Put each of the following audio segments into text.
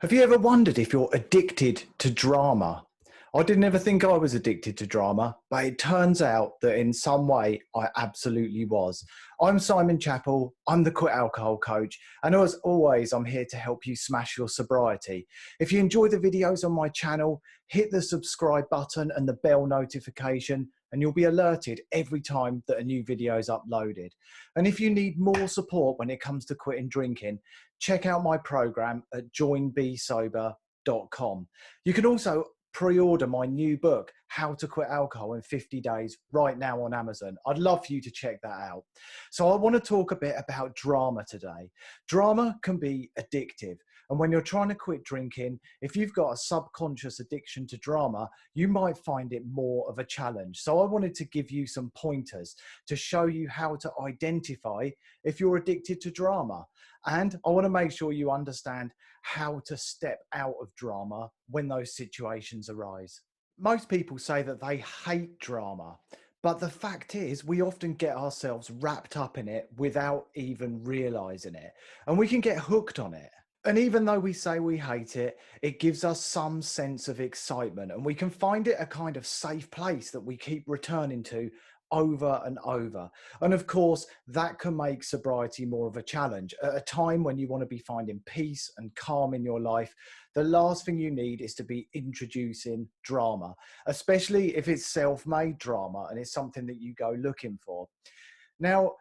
Have you ever wondered if you're addicted to drama? I didn't ever think I was addicted to drama, but it turns out that in some way I absolutely was. I'm Simon Chappell, I'm the Quit Alcohol Coach, and as always, I'm here to help you smash your sobriety. If you enjoy the videos on my channel, hit the subscribe button and the bell notification, and you'll be alerted every time that a new video is uploaded. And if you need more support when it comes to quitting drinking, check out my program at joinbesober.com. You can also pre-order my new book, How to Quit Alcohol in 50 Days, right now on Amazon. I'd love for you to check that out. So I want to talk a bit about drama today. Drama can be addictive. And when you're trying to quit drinking, if you've got a subconscious addiction to drama, you might find it more of a challenge. So I wanted to give you some pointers to show you how to identify if you're addicted to drama. And I want to make sure you understand how to step out of drama when those situations arise. Most people say that they hate drama, but the fact is we often get ourselves wrapped up in it without even realizing it, and we can get hooked on it. And even though we say we hate it, it gives us some sense of excitement, and we can find it a kind of safe place that we keep returning to over and over. And of course, that can make sobriety more of a challenge. At a time when you want to be finding peace and calm in your life, the last thing you need is to be introducing drama, especially if it's self-made drama and it's something that you go looking for. Now,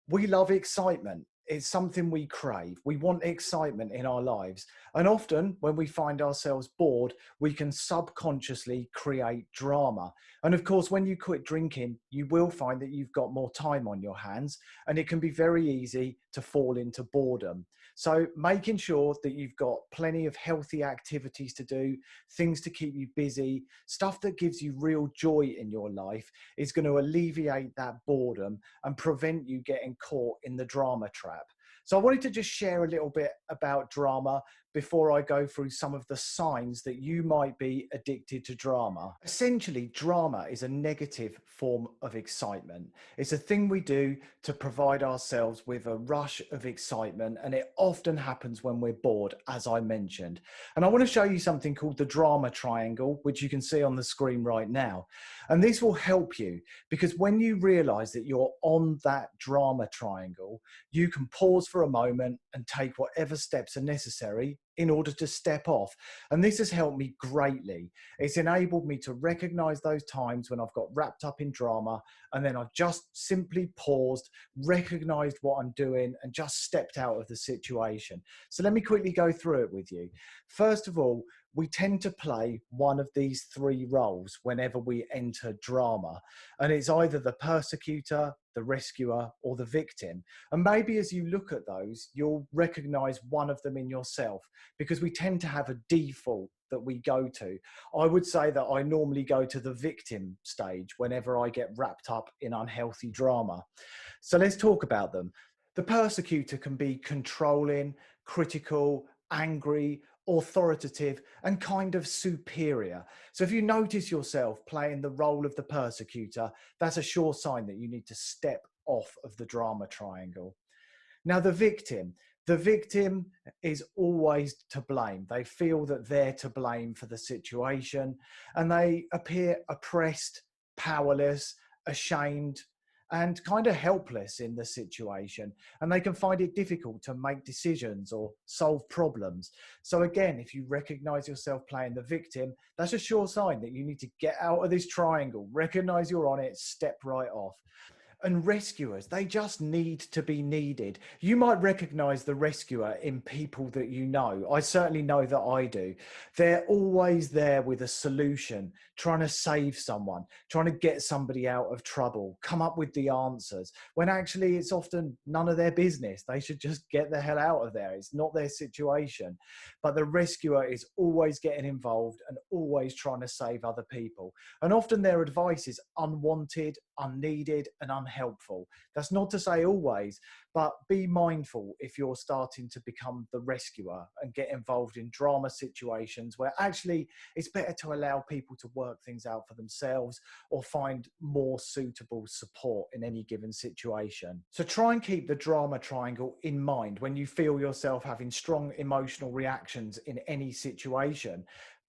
we love excitement. It's something we crave. We want excitement in our lives. And often when we find ourselves bored, we can subconsciously create drama. And of course, when you quit drinking, you will find that you've got more time on your hands, and it can be very easy to fall into boredom. So making sure that you've got plenty of healthy activities to do, things to keep you busy, stuff that gives you real joy in your life is going to alleviate that boredom and prevent you getting caught in the drama trap. So I wanted to just share a little bit about drama before I go through some of the signs that you might be addicted to drama. Essentially, drama is a negative form of excitement. It's a thing we do to provide ourselves with a rush of excitement, and it often happens when we're bored, as I mentioned. And I want to show you something called the drama triangle, which you can see on the screen right now. And this will help you, because when you realize that you're on that drama triangle, you can pause for a moment and take whatever steps are necessary in order to step off. And this has helped me greatly. It's enabled me to recognize those times when I've got wrapped up in drama, and then I've just simply paused, recognized what I'm doing, and just stepped out of the situation. So let me quickly go through it with you. First of all, we tend to play one of these three roles whenever we enter drama. And it's either the persecutor, the rescuer, or the victim. And maybe as you look at those, you'll recognize one of them in yourself, because we tend to have a default that we go to. I would say that I normally go to the victim stage whenever I get wrapped up in unhealthy drama. So let's talk about them. The persecutor can be controlling, critical, angry, authoritative, and kind of superior. So if you notice yourself playing the role of the persecutor, that's a sure sign that you need to step off of the drama triangle. Now, the victim is always to blame. They feel that they're to blame for the situation, and they appear oppressed, powerless, ashamed, and kind of helpless in the situation, and they can find it difficult to make decisions or solve problems. So again, if you recognize yourself playing the victim, that's a sure sign that you need to get out of this triangle, recognize you're on it, step right off. And rescuers, they just need to be needed. You might recognize the rescuer in people that you know. I certainly know that I do. They're always there with a solution, trying to save someone, trying to get somebody out of trouble, come up with the answers, when actually it's often none of their business. They should just get the hell out of there. It's not their situation. But the rescuer is always getting involved and always trying to save other people. And often their advice is unwanted, unneeded and unhelpful. That's not to say always, but be mindful if you're starting to become the rescuer and get involved in drama situations where actually it's better to allow people to work things out for themselves or find more suitable support in any given situation. So try and keep the drama triangle in mind when you feel yourself having strong emotional reactions in any situation.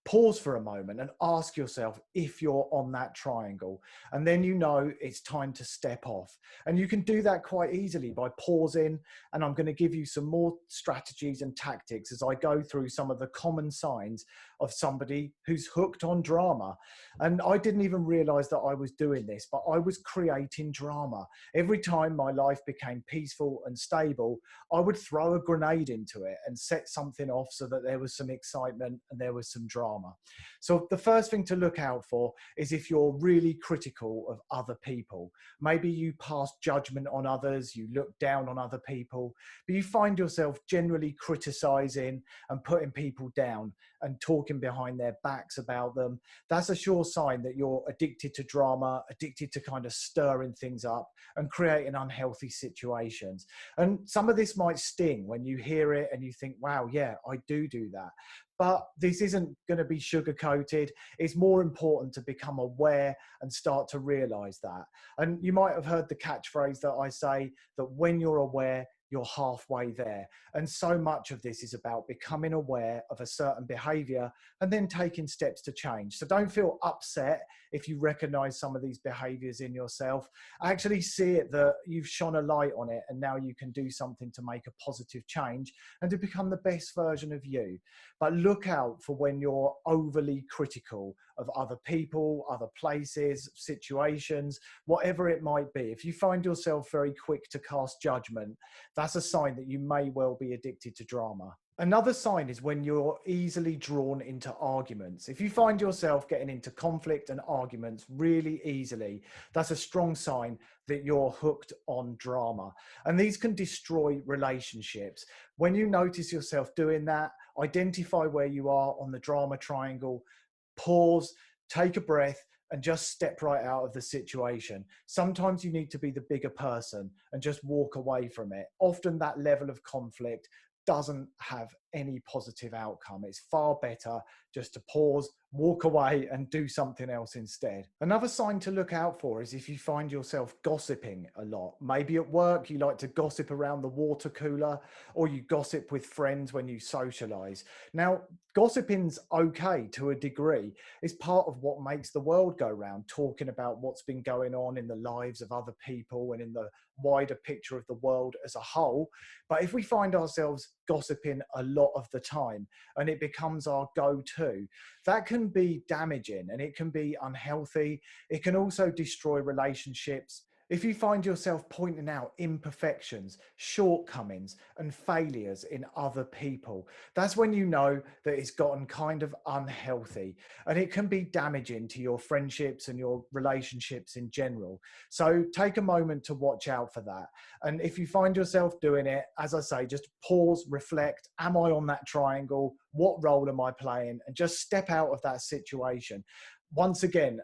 Pause for a moment and ask yourself if you're on that triangle, and then you know it's time to step off. And you can do that quite easily by pausing, and I'm going to give you some more strategies and tactics as I go through some of the common signs of somebody who's hooked on drama. And I didn't even realize that I was doing this, but I was creating drama. Every time my life became peaceful and stable, I would throw a grenade into it and set something off so that there was some excitement and there was some drama. So the first thing to look out for is if you're really critical of other people. Maybe you pass judgment on others, you look down on other people, but you find yourself generally criticizing and putting people down and talking behind their backs about them. That's a sure sign that you're addicted to drama, addicted to kind of stirring things up and creating unhealthy situations. And some of this might sting when you hear it and you think, wow, yeah, I do that. But this isn't going to be sugar coated. It's more important to become aware and start to realize that. And you might have heard the catchphrase that I say that when you're aware, you're halfway there. And so much of this is about becoming aware of a certain behavior and then taking steps to change. So don't feel upset if you recognize some of these behaviors in yourself. Actually see it that you've shone a light on it and now you can do something to make a positive change and to become the best version of you. But look out for when you're overly critical of other people, other places, situations, whatever it might be. If you find yourself very quick to cast judgment, that's a sign that you may well be addicted to drama. Another sign is when you're easily drawn into arguments. If you find yourself getting into conflict and arguments really easily, that's a strong sign that you're hooked on drama. And these can destroy relationships. When you notice yourself doing that, identify where you are on the drama triangle, pause, take a breath, and just step right out of the situation. Sometimes you need to be the bigger person and just walk away from it. Often that level of conflict doesn't have any positive outcome. It's far better just to pause, walk away and do something else instead. Another sign to look out for is if you find yourself gossiping a lot. Maybe at work you like to gossip around the water cooler, or you gossip with friends when you socialize. Now, gossiping's okay to a degree. It's part of what makes the world go round, talking about what's been going on in the lives of other people and in the wider picture of the world as a whole. But if we find ourselves gossiping a lot of the time and it becomes our go-to, that can be damaging and it can be unhealthy. It can also destroy relationships. If you find yourself pointing out imperfections, shortcomings, and failures in other people, that's when you know that it's gotten kind of unhealthy, and it can be damaging to your friendships and your relationships in general. So take a moment to watch out for that. And if you find yourself doing it, as I say, just pause, reflect. Am I on that triangle? What role am I playing? And just step out of that situation. Once again,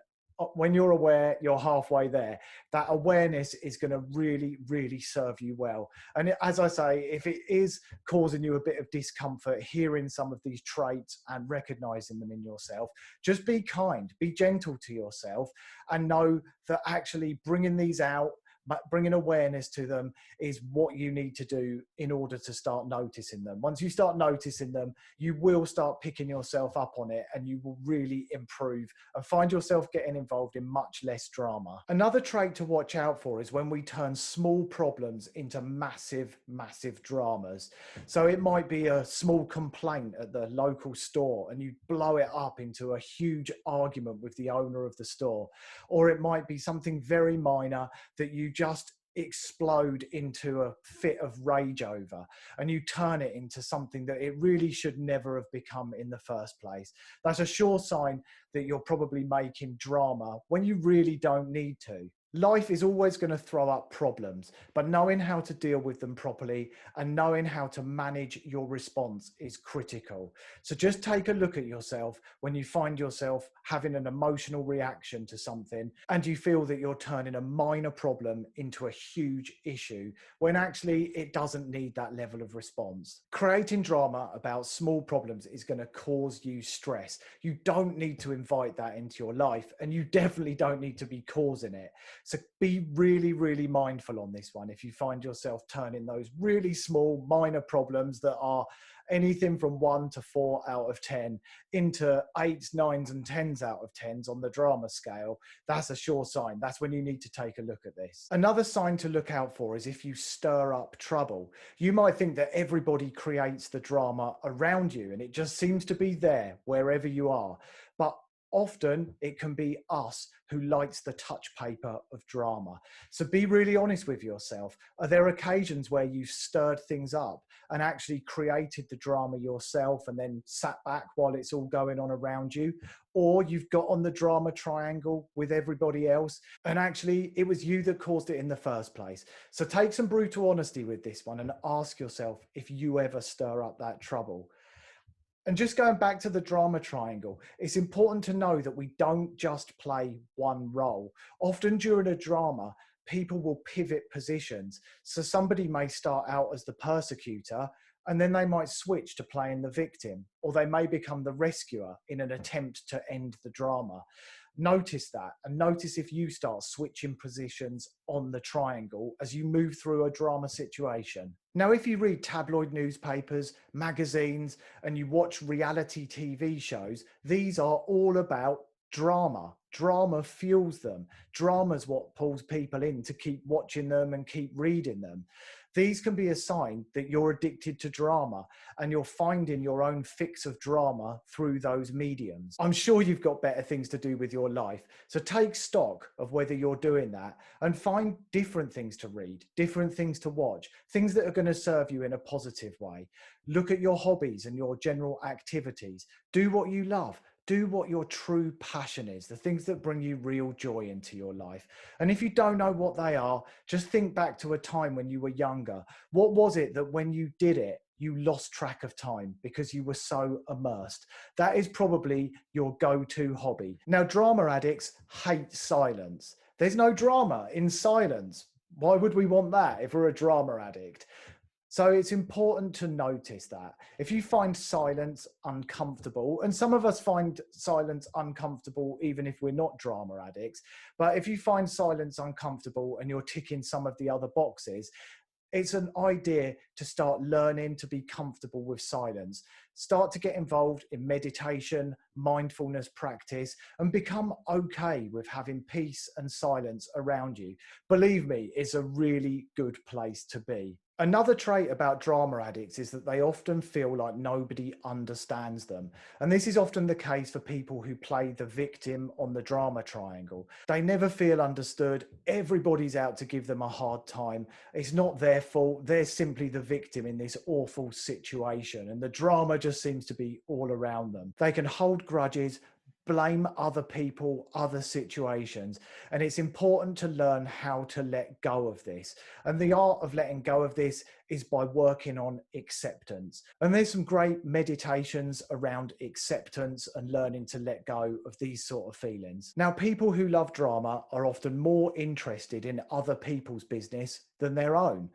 when you're aware, you're halfway there. That awareness is going to really, really serve you well. And as I say, if it is causing you a bit of discomfort, hearing some of these traits and recognizing them in yourself, just be kind, be gentle to yourself, and know that actually bringing these out, but bringing awareness to them is what you need to do in order to start noticing them. Once you start noticing them, you will start picking yourself up on it and you will really improve and find yourself getting involved in much less drama. Another trait to watch out for is when we turn small problems into massive, massive dramas. So it might be a small complaint at the local store and you blow it up into a huge argument with the owner of the store. Or it might be something very minor that you just explode into a fit of rage over, and you turn it into something that it really should never have become in the first place. That's a sure sign that you're probably making drama when you really don't need to. Life is always going to throw up problems, but knowing how to deal with them properly and knowing how to manage your response is critical. So just take a look at yourself when you find yourself having an emotional reaction to something and you feel that you're turning a minor problem into a huge issue when actually it doesn't need that level of response. Creating drama about small problems is going to cause you stress. You don't need to invite that into your life, and you definitely don't need to be causing it. So be really, really mindful on this one. If you find yourself turning those really small, minor problems that are anything from 1 to 4 out of 10 into 8s, 9s, and 10s out of 10s on the drama scale, that's a sure sign. That's when you need to take a look at this. Another sign to look out for is if you stir up trouble. You might think that everybody creates the drama around you and it just seems to be there wherever you are. But often it can be us who lights the touch paper of drama. So be really honest with yourself. Are there occasions where you've stirred things up and actually created the drama yourself and then sat back while it's all going on around you? Or you've got on the drama triangle with everybody else and actually it was you that caused it in the first place. So take some brutal honesty with this one and ask yourself if you ever stir up that trouble. And just going back to the drama triangle, it's important to know that we don't just play one role. Often during a drama, people will pivot positions. So somebody may start out as the persecutor, and then they might switch to playing the victim, or they may become the rescuer in an attempt to end the drama. Notice that, and notice if you start switching positions on the triangle as you move through a drama situation. Now, if you read tabloid newspapers, magazines, and you watch reality TV shows, these are all about drama. Drama fuels them. Drama's what pulls people in to keep watching them and keep reading them. These can be a sign that you're addicted to drama and you're finding your own fix of drama through those mediums. I'm sure you've got better things to do with your life. So take stock of whether you're doing that and find different things to read, different things to watch, things that are going to serve you in a positive way. Look at your hobbies and your general activities. Do what you love. Do what your true passion is, the things that bring you real joy into your life. And if you don't know what they are, just think back to a time when you were younger. What was it that when you did it, you lost track of time because you were so immersed? That is probably your go-to hobby. Now, drama addicts hate silence. There's no drama in silence. Why would we want that if we're a drama addict? So it's important to notice that. If you find silence uncomfortable, and some of us find silence uncomfortable even if we're not drama addicts, but if you find silence uncomfortable and you're ticking some of the other boxes, it's an idea to start learning to be comfortable with silence. Start to get involved in meditation, mindfulness practice, and become okay with having peace and silence around you. Believe me, it's a really good place to be. Another trait about drama addicts is that they often feel like nobody understands them. And this is often the case for people who play the victim on the drama triangle. They never feel understood. Everybody's out to give them a hard time. It's not their fault. They're simply the victim in this awful situation. And the drama just seems to be all around them. They can hold grudges, blame other people, other situations. And it's important to learn how to let go of this. And the art of letting go of this is by working on acceptance. And there's some great meditations around acceptance and learning to let go of these sort of feelings. Now, people who love drama are often more interested in other people's business than their own.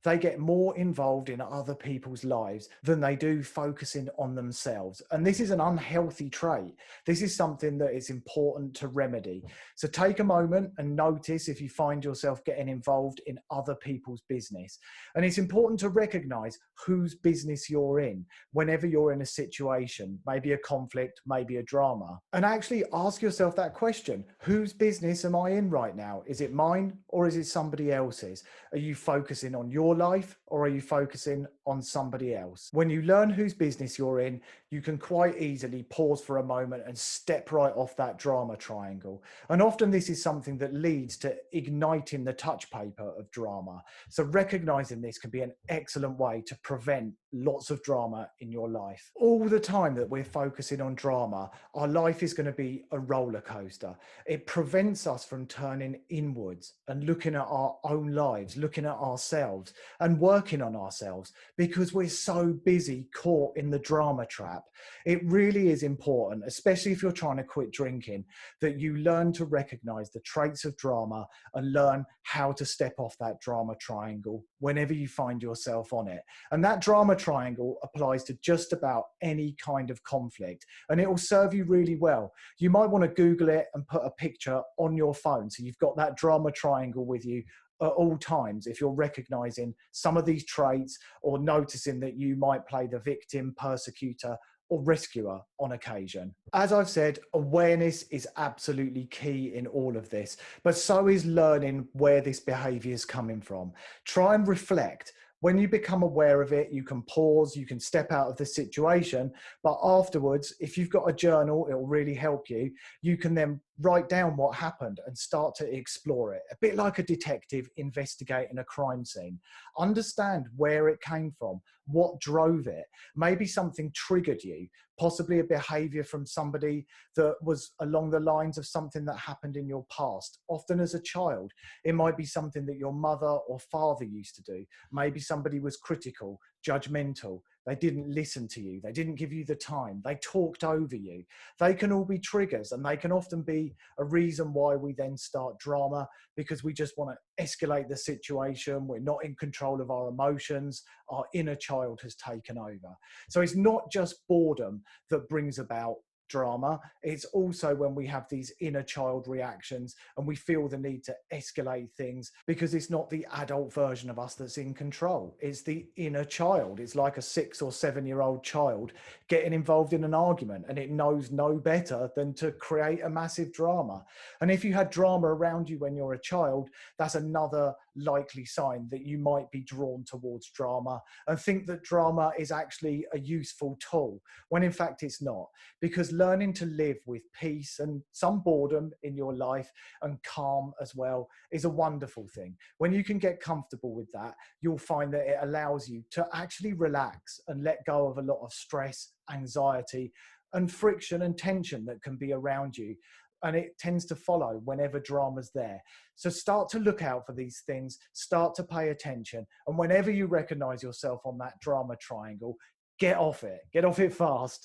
They get more involved in other people's lives than they do focusing on themselves. And this is an unhealthy trait. This is something that is important to remedy. So take a moment and notice if you find yourself getting involved in other people's business. And it's important to recognize whose business you're in whenever you're in a situation, maybe a conflict, maybe a drama. And actually ask yourself that question: whose business am I in right now? Is it mine or is it somebody else's? Are you focusing on your your life, or are you focusing on somebody else? When you learn whose business you're in, you can quite easily pause for a moment and step right off that drama triangle. And often this is something that leads to igniting the touch paper of drama. So recognizing this can be an excellent way to prevent lots of drama in your life. All the time that we're focusing on drama, our life is going to be a roller coaster. It prevents us from turning inwards and looking at our own lives, looking at ourselves and working on ourselves, because we're so busy caught in the drama trap. It really is important, especially if you're trying to quit drinking, that you learn to recognize the traits of drama and learn how to step off that drama triangle whenever you find yourself on it. And that drama triangle applies to just about any kind of conflict, and it will serve you really well. You might want to Google it and put a picture on your phone so you've got that drama triangle with you at all times if you're recognizing some of these traits or noticing that you might play the victim, persecutor, or rescuer on occasion. As I've said, awareness is absolutely key in all of this, but so is learning where this behavior is coming from. Try and reflect. When you become aware of it, you can pause, you can step out of the situation, but afterwards, if you've got a journal, it will really help you. You can then write down what happened and start to explore it. A bit like a detective investigating a crime scene. Understand where it came from, what drove it. Maybe something triggered you, possibly a behavior from somebody that was along the lines of something that happened in your past. Often as a child, it might be something that your mother or father used to do. Maybe somebody was critical, judgmental. They didn't listen to you. They didn't give you the time. They talked over you. They can all be triggers, and they can often be a reason why we then start drama, because we just want to escalate the situation. We're not in control of our emotions. Our inner child has taken over. So it's not just boredom that brings about drama. It's also when we have these inner child reactions and we feel the need to escalate things because it's not the adult version of us that's in control. It's the inner child. It's like a 6 or 7-year-old child getting involved in an argument, and it knows no better than to create a massive drama. And if you had drama around you when you're a child, that's another likely sign that you might be drawn towards drama and think that drama is actually a useful tool, when in fact it's not. Because learning to live with peace and some boredom in your life and calm as well is a wonderful thing. When you can get comfortable with that, you'll find that it allows you to actually relax and let go of a lot of stress, anxiety, and friction and tension that can be around you. And it tends to follow whenever drama's there. So start to look out for these things, start to pay attention. And whenever you recognize yourself on that drama triangle, get off it fast.